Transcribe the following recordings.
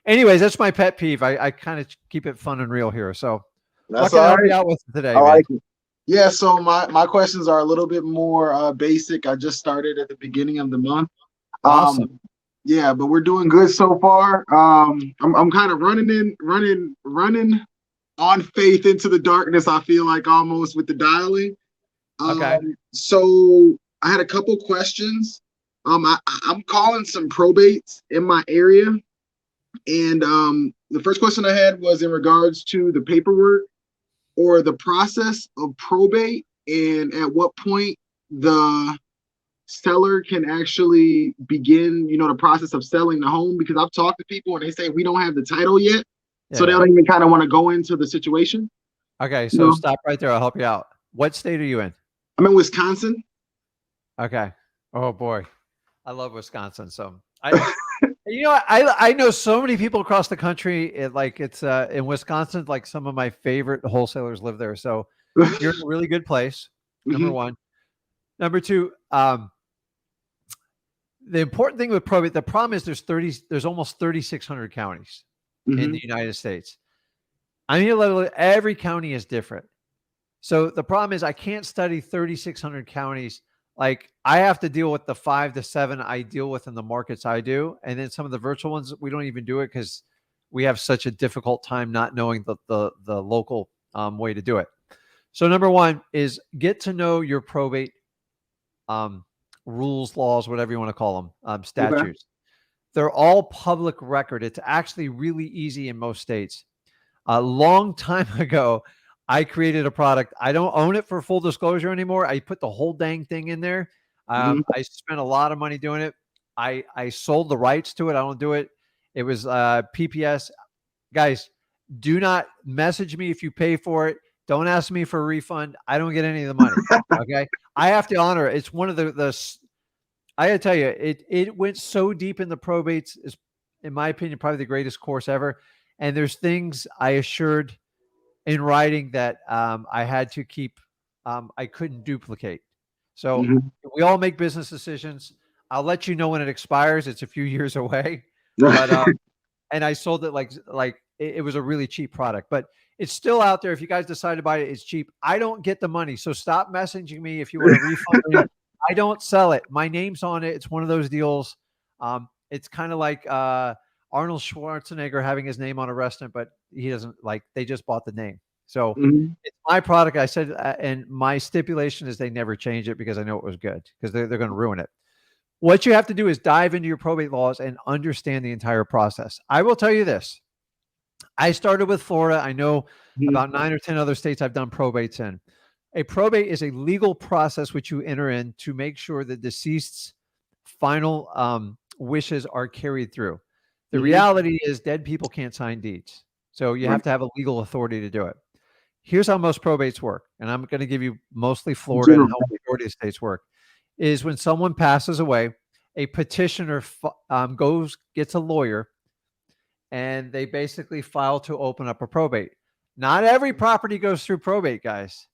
Anyways, that's my pet peeve. I kind of keep it fun and real here. So what That's can I all help right. you out with I today, man? like it. Yeah, so my questions are a little bit more basic. I just started at the beginning of the month. Awesome. Um, yeah, but we're doing good so far. I'm kind of running on faith into the darkness. I feel like almost with the dialing. Okay. So I had a couple questions. I'm calling some probates in my area, and the first question I had was in regards to the paperwork or the process of probate, and at what point the seller can actually begin, the process of selling the home. Because I've talked to people and they say we don't have the title yet, so they Yeah. don't even kind of want to go into the situation. Okay. You So know, stop right there. I'll help you out. What state are you in? I'm in Wisconsin. Okay. Oh boy. I love Wisconsin. So I know so many people across the country. It's in Wisconsin, like some of my favorite wholesalers live there. So you're in a really good place. Number Hmm. one. Number two, the important thing with probate, the problem is there's almost 3,600 counties in the Hmm. United States. I mean, literally every county is different. So the problem is I can't study 3,600 counties. Like I have to deal with the 5 to 7 I deal with in the markets I do. And then some of the virtual ones, we don't even do it because we have such a difficult time not knowing the local way to do it. So number one is get to know your probate um, rules, laws, whatever you want to call them, Okay. statutes. They're all public record. It's actually really easy in most states. A long time ago, I created a product. I don't own it for full disclosure anymore. I put the whole dang thing in there. Hmm. I spent a lot of money doing it. I sold the rights to it. I don't do it. It was PPS. Guys, do not message me if you pay for it. Don't ask me for a refund. I don't get any of the money. Okay. I have to honor it. It's one of the I gotta tell you, it went so deep in the probates. Is, in my opinion, probably the greatest course ever. And there's things I assured in writing that I had to keep. I couldn't duplicate. So Hmm. we all make business decisions. I'll let you know when it expires. It's a few years away, but and I sold it like it was a really cheap product, but it's still out there. If you guys decide to buy it, it's cheap. I don't get the money, so stop messaging me if you want a refund. I don't sell it. My name's on it. It's one of those deals. It's kind of like Arnold Schwarzenegger having his name on a restaurant, but he doesn't like. They just bought the name, so Hmm. it's my product. I said, and my stipulation is they never change it because I know it was good because they're going to ruin it. What you have to do is dive into your probate laws and understand the entire process. I will tell you this. I started with Florida. I know about 9 or 10 other states I've done probates in. A probate is a legal process which you enter in to make sure the deceased's final wishes are carried through. The Hmm. reality is dead people can't sign deeds. So you have Right. to have a legal authority to do it. Here's how most probates work. And I'm going to give you mostly In Florida and general. how majority of states work is when someone passes away, a petitioner gets a lawyer, and they basically file to open up a probate. Not every property goes through probate, guys.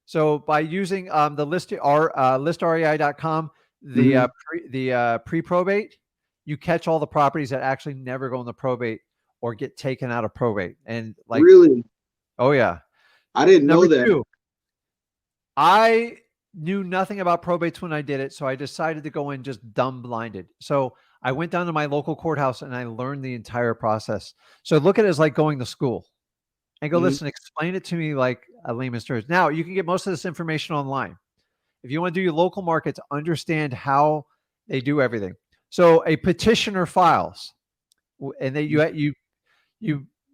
So by using the listrei.com, Hmm. the pre-probate, you catch all the properties that actually never go in the probate or get taken out of probate. And like, Really? oh yeah. I didn't Number know that. two, I knew nothing about probates when I did it, so I decided to go in just dumb blinded. So I went down to my local courthouse and I learned the entire process. So look at it as like going to school and go, Hmm. listen, explain it to me like a layman's terms. Now you can get most of this information online. If you want to do your local markets, understand how they do everything. So a petitioner files, and they you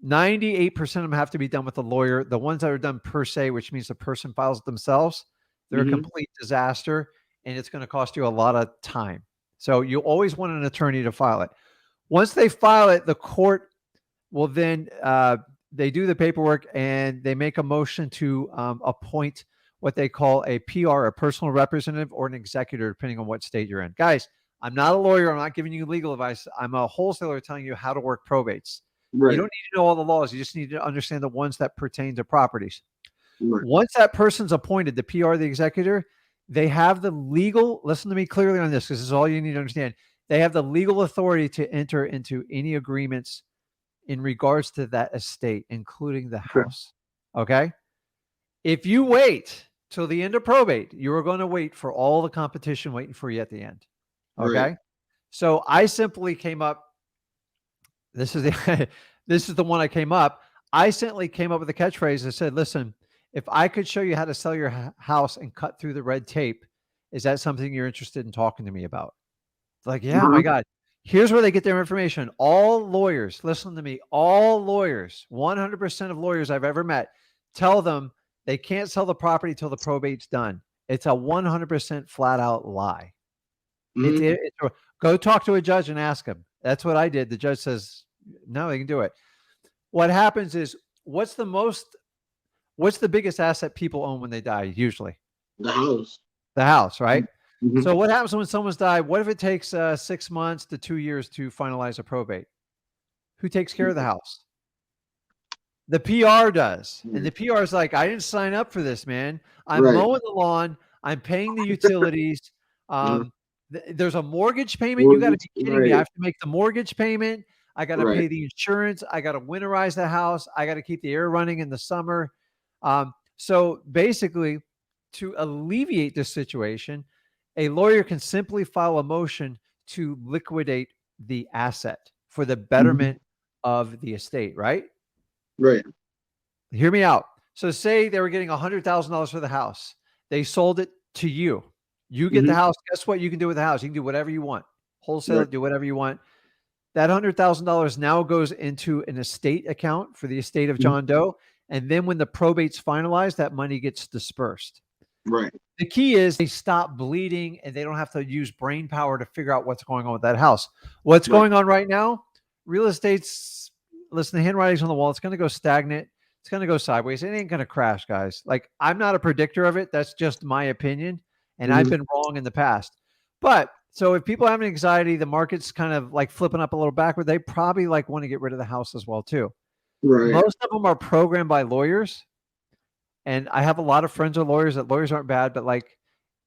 98% of them have to be done with a lawyer. The ones that are done per se, which means the person files it themselves, they're a Hmm. complete disaster and it's going to cost you a lot of time. So you always want an attorney to file it. Once they file it, the court will then they do the paperwork and they make a motion to appoint what they call a PR, a personal representative, or an executor, depending on what state you're in. Guys, I'm not a lawyer. I'm not giving you legal advice. I'm a wholesaler telling you how to work probates. You don't Right. need to know all the laws. You just need to understand the ones that pertain to properties. Right. Once that person's appointed, the PR, the executor, they have the legal, listen to me clearly on this, because this is all you need to understand. They have the legal authority to enter into any agreements in regards to that estate, including the house. Okay. If you wait till the end of probate, you are going to wait for all the competition waiting for you at the end. Right. Okay. So I simply came up. This is the this is the one I came up. I simply came up with a catchphrase that said, "Listen, if I could show you how to sell your house and cut through the red tape, is that something you're interested in talking to me about?" It's like, yeah, my Uh-huh. God. Here's where they get their information. All lawyers, listen to me, all lawyers, 100% of lawyers I've ever met tell them they can't sell the property till the probate's done. It's a 100% flat out lie. Hmm. Go talk to a judge and ask him. That's what I did. The judge says, no, they can do it. What happens is, what's the biggest asset people own when they die? Usually The house. the house, right? Hmm. So what happens when someone's died? What if it takes 6 months to 2 years to finalize a probate? Who takes care of the house? The PR does. And the PR is like, I didn't sign up for this, man. I'm Right. mowing the lawn. I'm paying the utilities. Uh-huh. There's a mortgage payment. You got to Mortgage. be kidding me. I Right. have to make the mortgage payment. I got to Right. pay the insurance. I got to winterize the house. I got to keep the air running in the summer. So basically, to alleviate this situation, a lawyer can simply file a motion to liquidate the asset for the Hmm. betterment of the estate, right? Right. Hear me out. So say they were getting $100,000 for the house. They sold it to you. You get the Hmm. house. Guess what you can do with the house? You can do whatever you want. Wholesale Right. it, do whatever you want. That $100,000 now goes into an estate account for the estate of Mhm. John Doe. And then when the probate's finalized, that money gets dispersed. Right. The key is they stop bleeding and they don't have to use brain power to figure out what's going on with that house. What's Right. going on right now? Real estate's, listen, the handwriting's on the wall. It's going to go stagnant. It's going to go sideways. It ain't going to crash, guys. Like, I'm not a predictor of it. That's just my opinion. And I've Hmm. been wrong in the past. But so if people have anxiety, the market's kind of like flipping up a little backward, they probably like want to get rid of the house as well, too. Right. Most of them are programmed by lawyers, and I have a lot of friends are lawyers. That lawyers aren't bad, but like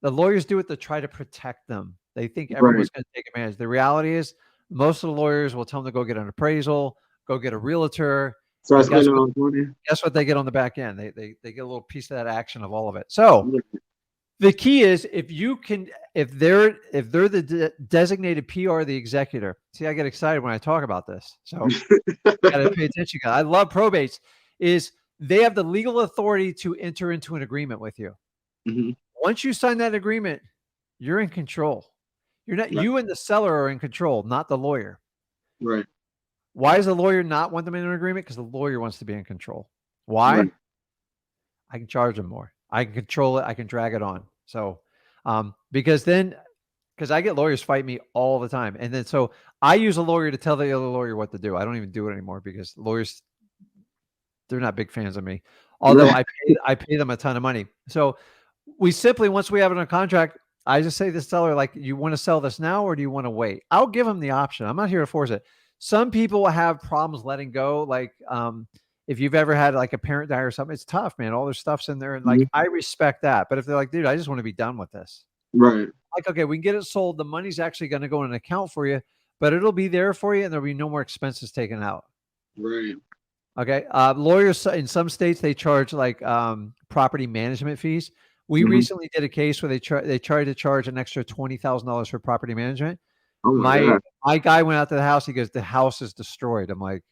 the lawyers do it to try to protect them. They think Right. everyone's going to take advantage. The reality is, most of the lawyers will tell them to go get an appraisal, go get a realtor, So I and spend all this money. guess what they get on the back end? They get a little piece of that action of all of it. So Right. the key is, if you can, if they're the designated PR, the executor. See, I get excited when I talk about this. So got to pay attention. I love probates. Is they have the legal authority to enter into an agreement with you. Hmm. Once you sign that agreement, you're in control. You're not, Right. you and the seller are in control, not the lawyer. Right. Why does the lawyer not want them in an agreement? Because the lawyer wants to be in control. Right. Why? I can charge them more. I can control it. I can drag it on. So, because I get lawyers fight me all the time. And then, so I use a lawyer to tell the other lawyer what to do. I don't even do it anymore because lawyers, they're not big fans of me, although Right. I pay them a ton of money. So we simply, once we have it on contract, I just say to the seller, like, you want to sell this now or do you want to wait? I'll give them the option. I'm not here to force it. Some people have problems letting go. Like, if you've ever had like a parent die or something, it's tough, man. All their stuff's in there. And like, Mhm. I respect that. But if they're like, dude, I just want to be done with this. Right. Like, okay, we can get it sold. The money's actually going to go in an account for you, but it'll be there for you and there'll be no more expenses taken out. Right. Okay. Lawyers in some states, they charge like property management fees. We Hmm. recently did a case where they tried to charge an extra $20,000 for property management. Oh my My God. my guy went out to the house. He goes, the house is destroyed. I'm like,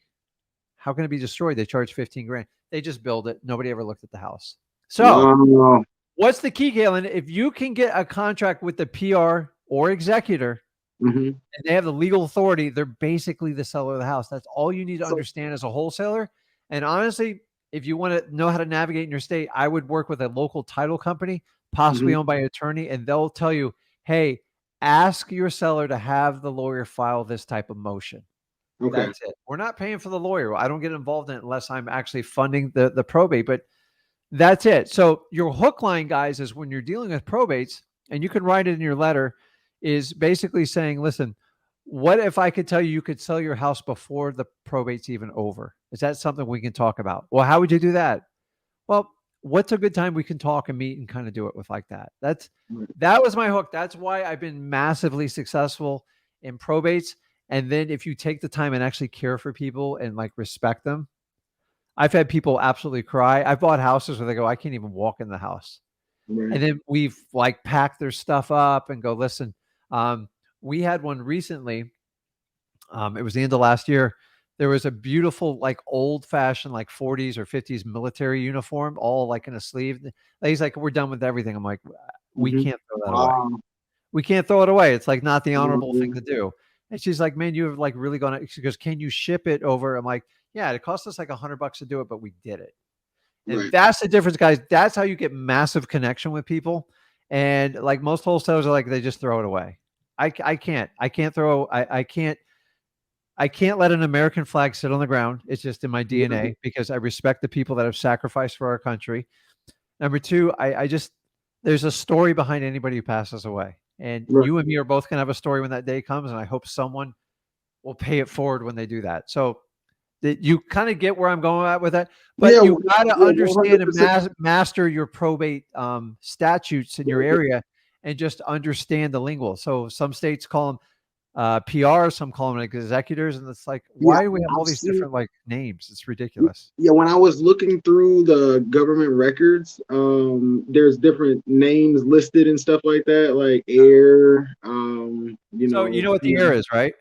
how can it be destroyed? They charge 15 grand. They just build it. Nobody ever looked at the house. So Wow. what's the key, Galen? If you can get a contract with the PR or executor, Hmm. and they have the legal authority, they're basically the seller of the house. That's all you need to So, understand as a wholesaler. And honestly, if you want to know how to navigate in your state, I would work with a local title company, possibly hmm. owned by an attorney, and they'll tell you, hey, ask your seller to have the lawyer file this type of motion. Okay. That's it. We're not paying for the lawyer. I don't get involved in it unless I'm actually funding the probate, but that's it. So your hook line, guys, is when you're dealing with probates, and you can write it in your letter, is basically saying, listen, what if I could tell you could sell your house before the probate's even over? Is that something we can talk about? Well, how would you do that? Well, what's a good time we can talk and meet and kind of do it with like that? Right. That was my hook. That's why I've been massively successful in probates. And then if you take the time and actually care for people and like respect them, I've had people absolutely cry. I've bought houses where they go, I can't even walk in the house. Right. And then we've like packed their stuff up and go, listen, um, we had one recently. It was the end of last year. There was a beautiful, like old fashioned, like 40s or 50s military uniform, all like in a sleeve. He's like, we're done with everything. I'm like, we Mm-hmm. can't throw that away. Wow. We can't throw it away. It's like not the honorable thing Mhm. to do. And she's like, man, you have like really gone. She goes, can you ship it over? I'm like, yeah, it cost us like $100 to do it, but we did it. And Right. that's the difference, guys. That's how you get massive connection with people. And like most wholesalers are like, they just throw it away. I can't. I can't let an American flag sit on the ground. It's just in my Right. DNA because I respect the people that have sacrificed for our country. Number two, I just there's a story behind anybody who passes away. And Right. you and me are both gonna have a story when that day comes. And I hope someone will pay it forward when they do that. So that you kind of get where I'm going at with that, but Yeah. you got to Yeah. One understand hundred and percent. master your probate statutes in your area and just understand the lingual. So some states call them PR, some call them executors, and it's like, Yeah. why do we have all I've these seen. different like names? It's ridiculous. Yeah, when I was looking through the government records, there's different names listed and stuff like that, like heir, So you know what the heir is, right?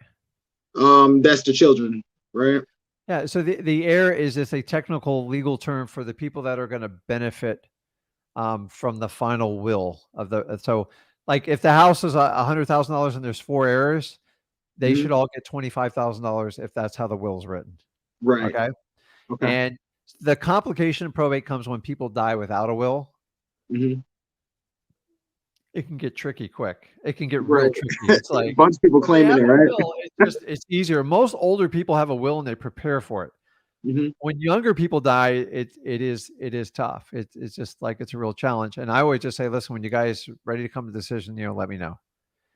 that's the children, right? Yeah. So the heir is just a technical legal term for the people that are going to benefit from the final will of the. So, like, if the house is $100,000 and there's four heirs, they Hmm. should all get $25,000 if that's how the will is written. Right. Okay. Okay. And the complication in probate comes when people die without a will. Hmm. It can get tricky quick. It can get real Right. tricky. It's A like bunch of people when they claiming have it, a right? will, it's easier. Most older people have a will and they prepare for it. Hmm. When younger people die, it is tough. It's just like it's a real challenge. And I always just say, listen, when you guys ready to come to a decision, let me know.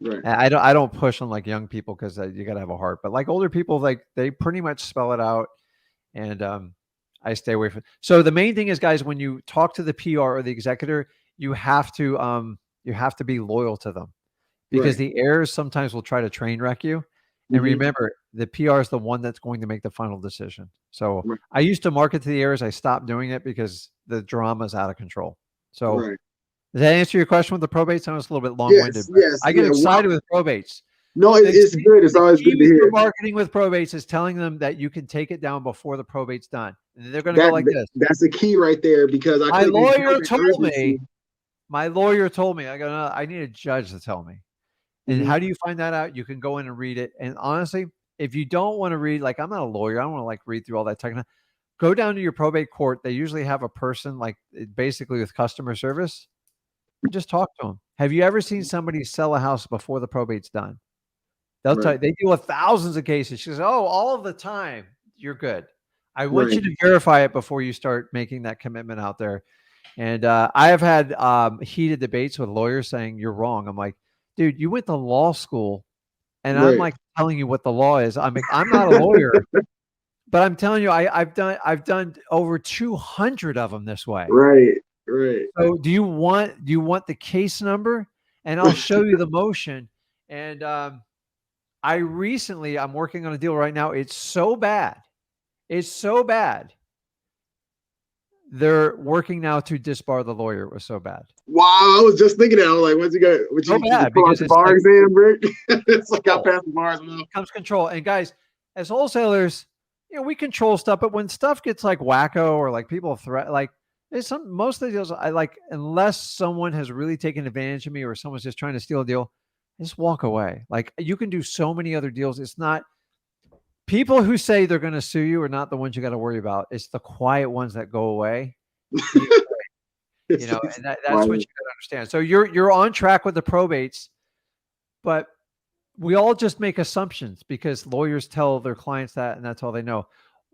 Right. And I don't push on like young people because you got to have a heart. But like older people, like they pretty much spell it out. And I stay away from. So the main thing is, guys, when you talk to the PR or the executor, you have to be loyal to them because Right. the heirs sometimes will try to train wreck you. And Hmm. remember, the PR is the one that's going to make the final decision. So Right. I used to market to the heirs. I stopped doing it because the drama is out of control. So Right. does that answer your question with the probates? I know it's a little bit long winded, Yes. but Yes. I get Yeah. Wow. excited with probates. No, The it's key, good. It's the always good to key for hear. marketing with probates is telling them that you can take it down before the probate's done. And then they're going to go That like this. that's the key right there because I My click on lawyer building told urgency. me. My lawyer told me. I go, no, I need a judge to tell me. And Hmm. how do you find that out? You can go in and read it. And honestly, if you don't want to read, like I'm not a lawyer, I don't want to like read through all that technical. Go down to your probate court. They usually have a person like basically with customer service and just talk to them. Have you ever seen somebody sell a house before the probate's done? They'll tell Right. you they deal with thousands of cases. She says, "Oh, all of the time, you're good. I want Right. you to verify it before you start making that commitment out there." And I have had heated debates with lawyers saying you're wrong. I'm like, dude, you went to law school, and I'm Right. like telling you what the law is. I'm like, I'm not a lawyer, but I'm telling you, I've done over 200 of them this way. Right. Right. So do you want the case number? And I'll show you the motion. And I'm working on a deal right now. It's so bad. It's so bad. They're working now to disbar the lawyer. It was so bad. Wow, I was just thinking that. I was like, "What's you got? What So you just bad pull out because the it's bar like exam, Brick?" It's like I control. passed the bars, man. Comes control. And guys, as wholesalers, we control stuff, but when stuff gets like wacko or like people threat, like there's some most of the deals I like, unless someone has really taken advantage of me or someone's just trying to steal a deal, just walk away. Like you can do so many other deals. It's not people who say they're going to sue you are not the ones you got to worry about. It's the quiet ones that go away. Either It's like, and that's what you got to understand. So you're on track with the probates, but we all just make assumptions because lawyers tell their clients that, and that's all they know.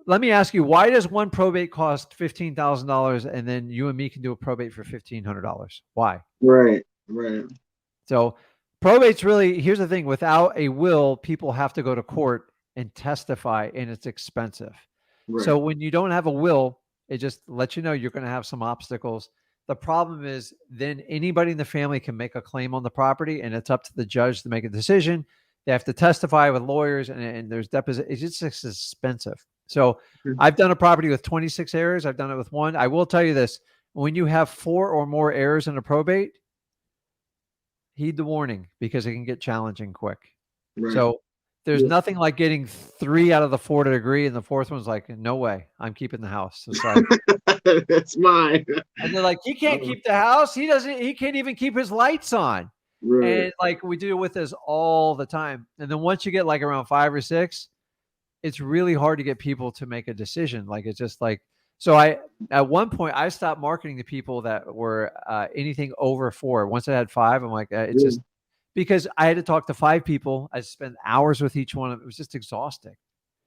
Let me ask you, why does one probate cost $15,000 and then you and me can do a probate for $1,500? Why? right, right, So probate's really, here's the thing, without a will, people have to go to court and testify, and it's expensive. right. So when you don't have a will, it just lets you know you're going to have some obstacles. The problem is then anybody in the family can make a claim on the property, and it's up to the judge to make a decision. They have to testify with lawyers, and there's deposit. It's just expensive. So Mhm. I've done a property with 26 heirs. I've done it with one. I will tell you this: when you have 4 or more heirs in a probate, heed the warning because it can get challenging quick. Right. So there's Yeah. nothing like getting 3 out of the 4 to agree, and the fourth one's like, no way, I'm keeping the house. It's like, That's mine. and they're like, he can't Oh, keep the house. He can't even keep his lights on. right. And like we deal with this all the time. And then once you get like around 5 or 6, it's really hard to get people to make a decision. Like it's just like, so at one point I stopped marketing to people that were anything over 4. Once I had 5, I'm like, it's Yeah. just because I had to talk to 5 people. I spent hours with each one. It was just exhausting.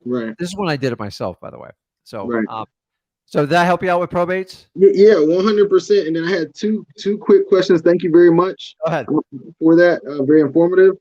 Right. This is when I did it myself, by the way. So, Right. so did that help you out with probates? Yeah, 100%. And then I had two quick questions. Thank you very much Go ahead. for that. Very informative.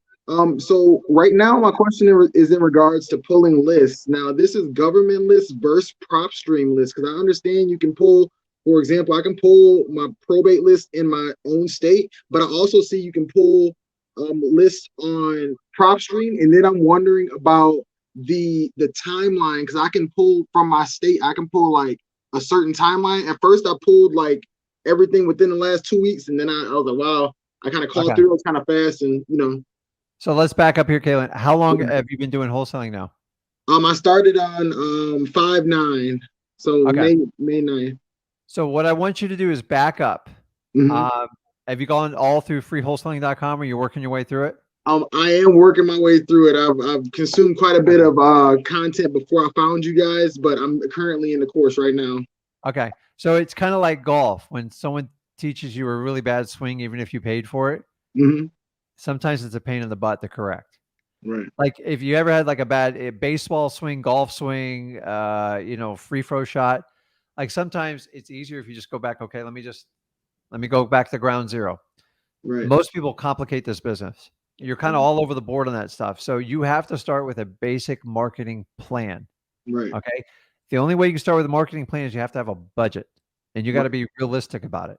So right now my question is in regards to pulling lists. Now this is government lists versus prop stream lists because I understand you can pull. For example, I can pull my probate list in my own state, but I also see you can pull lists on prop stream. And then I'm wondering about the timeline because I can pull from my state. I can pull like a certain timeline. At first, I pulled like everything within the last 2 weeks, and then I was like, wow, I kind of called Okay. through it kind of fast, and So let's back up here, Caitlin. How long have you been doing wholesaling now? I started on 5/9, so Okay. May 9th. So what I want you to do is back up. Mm-hmm. Um, have you gone all through freewholesaling.com or you're working your way through it? I am working my way through it. I've consumed quite a bit Okay. of content before I found you guys, but I'm currently in the course right now. Okay. So it's kind of like golf. When someone teaches you a really bad swing, even if you paid for it, Mm-hmm. sometimes it's a pain in the butt to correct. Right. Like if you ever had like a bad baseball swing, golf swing, free throw shot, like sometimes it's easier if you just go back. Okay, let me go back to ground zero. Right. Most people complicate this business. You're kind of all over the board on that stuff. So you have to start with a basic marketing plan. Right. Okay. The only way you can start with a marketing plan is you have to have a budget and you got to be realistic about it.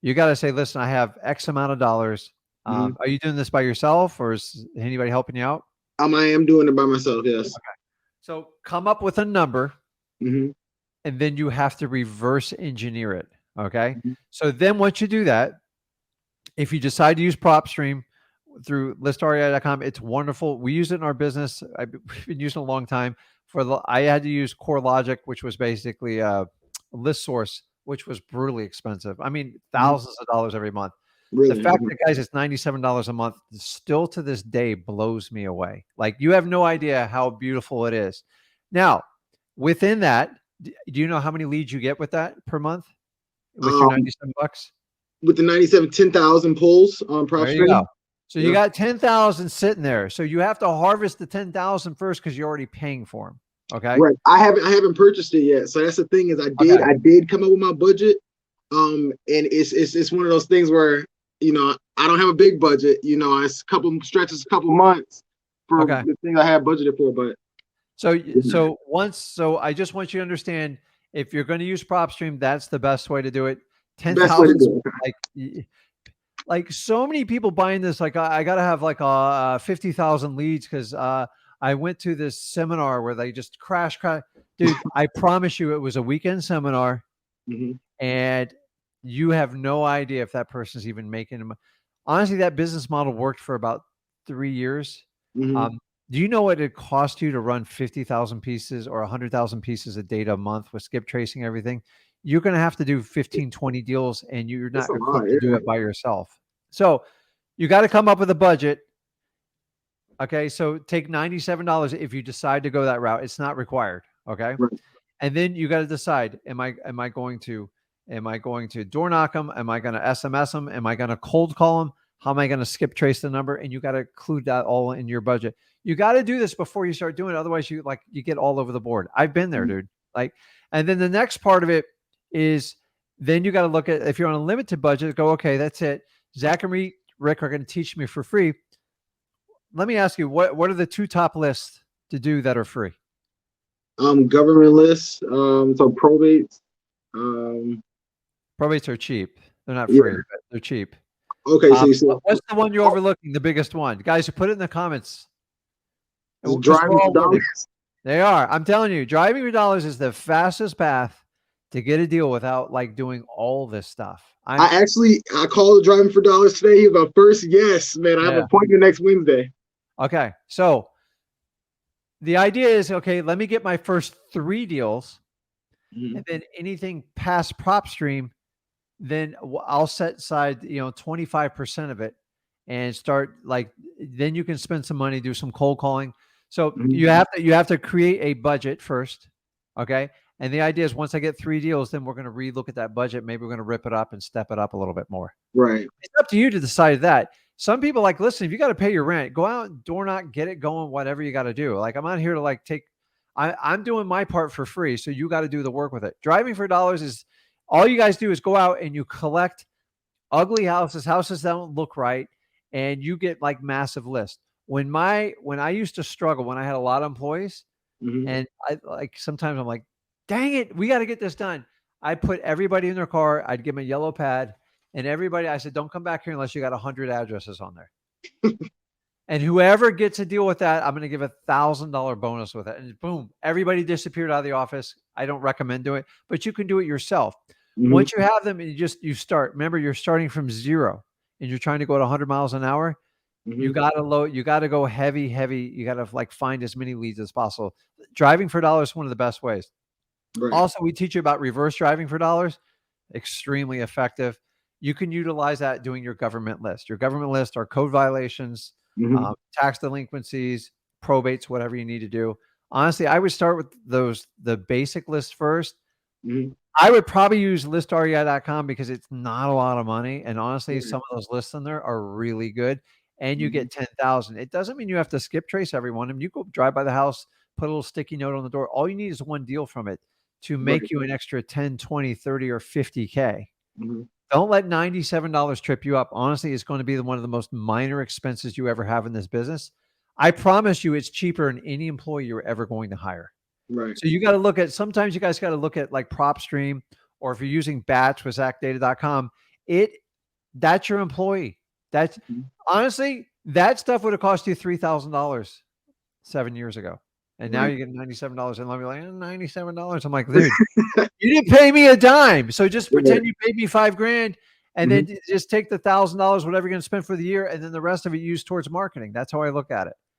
You got to say, listen, I have X amount of dollars. Mm-hmm. Are you doing this by yourself or is anybody helping you out? I am doing it by myself. Yes. Okay. So come up with a number Mm-hmm. and then you have to reverse engineer it. Okay. Mm-hmm. So then once you do that, if you decide to use PropStream through listrei.com, it's wonderful. We use it in our business. We've been using it a long time. I had to use CoreLogic, which was basically a list source, which was brutally expensive. I mean, Mm-hmm. thousands of dollars every month. The Really. fact that, guys, it's $97 a month still to this day blows me away. Like, you have no idea how beautiful it is. Now, within that, do you know how many leads you get with that per month with your Um, 97 bucks? with the 97, 10,000 pulls on prop There you go. stream. So you Yeah. got 10,000 sitting there. So you have to harvest the 10,000 first because you're already paying for them. Okay. Right. I haven't purchased it yet. So that's the thing is Okay. I did come up with my budget. And it's one of those things where, I don't have a big budget, it's a couple stretches, a couple months for Okay. the things I have budgeted for, but So I just want you to understand if you're going to use PropStream, that's the best way to do it. best way to 10,000, do it. like so many people buying this, like I got to have like 50,000 leads because I went to this seminar where they just crash. Dude, I promise you it was a weekend seminar Mhm. and you have no idea if that person's even making them. Honestly, that business model worked for about 3 years. Mhm. Do you know what it cost you to run 50,000 pieces or 100,000 pieces of data a month with skip tracing everything? You're going to have to do 15, 20 deals and you're It's not a lot, equipped to do yeah. it by yourself. So you got to come up with a budget. Okay. So take $97 if you decide to go that route. It's not required. Okay. Right. And then you got to decide, am I going to door knock them? Am I going to SMS them? Am I going to cold call them? How am I going to skip trace the number? And you got to include that all in your budget. You got to do this before you start doing it. Otherwise you get all over the board. I've been there, Mhm. dude. And then the next part of it is then you got to look at, if you're on a limited budget, go, okay, that's it. Zach and Rick are going to teach me for free. Let me ask you, what are the 2 top lists to do that are free? Government lists, so probates. Um, Probates are cheap. They're not yeah. free, but they're cheap. Okay, so you said What's the one you're overlooking? The biggest one, guys. Put it in the comments. Just because we're driving for all living. dollars. They are. I'm telling you, driving for dollars is the fastest path to get a deal without like doing all this stuff. I called driving for dollars today. He was my first yes, man. I have an appointment next Wednesday. Okay. So the idea is, okay, let me get my first 3 deals, and then anything past prop stream, then I'll set aside, 25% of it and start like, then you can spend some money, do some cold calling. So you have to create a budget first. Okay. And the idea is once I get 3 deals, then we're going to relook at that budget. Maybe we're going to rip it up and step it up a little bit more. Right. It's up to you to decide that. Some people like, listen, if you got to pay your rent, go out, door knock, get it going, whatever you got to do. Like I'm not here to like I'm doing my part for free. So you got to do the work with it. Driving for dollars is all you guys do is go out and you collect ugly houses that don't look right. And you get like massive lists. When I used to struggle, when I had a lot of employees and I like, sometimes I'm like, dang it, we got to get this done. I put everybody in their car. I'd give them a yellow pad. And everybody, I said, don't come back here unless you got 100 addresses on there. And whoever gets a deal with that, I'm going to give $1,000 bonus with it. And boom, everybody disappeared out of the office. I don't recommend doing it, but you can do it yourself. Once you have them and you start, remember you're starting from 0 and you're trying to go at 100 miles an hour. You got to load, you got to go heavy. You got to like find as many leads as possible. Driving for dollars is one of the best ways. Right. Also, we teach you about reverse driving for dollars. Extremely effective. You can utilize that doing your government list. Your government list are code violations, tax delinquencies, probates, whatever you need to do. Honestly, I would start with the basic list first. I would probably use listrei.com because it's not a lot of money. And honestly, some of those lists in there are really good. And you get 10,000. It doesn't mean you have to skip trace every one of them. You go drive by the house, put a little sticky note on the door. All you need is one deal from it to make you an extra 10, 20, 30, or 50K. Don't let $97 trip you up. Honestly, it's going to be one of the most minor expenses you ever have in this business. I promise you it's cheaper than any employee you're ever going to hire. Right. So you got to look at, sometimes you guys got to look at like PropStream, or if you're using Batch with ZachData.com, that's your employee. That's honestly, that stuff would have cost you $3,000 7 years ago. And now you get $97. And I'm like, $97. I'm like, dude, you didn't pay me a dime. So just pretend you paid me $5,000 and then just take the $1,000, whatever you're going to spend for the year. And then the rest of it used towards marketing. That's how I look at it.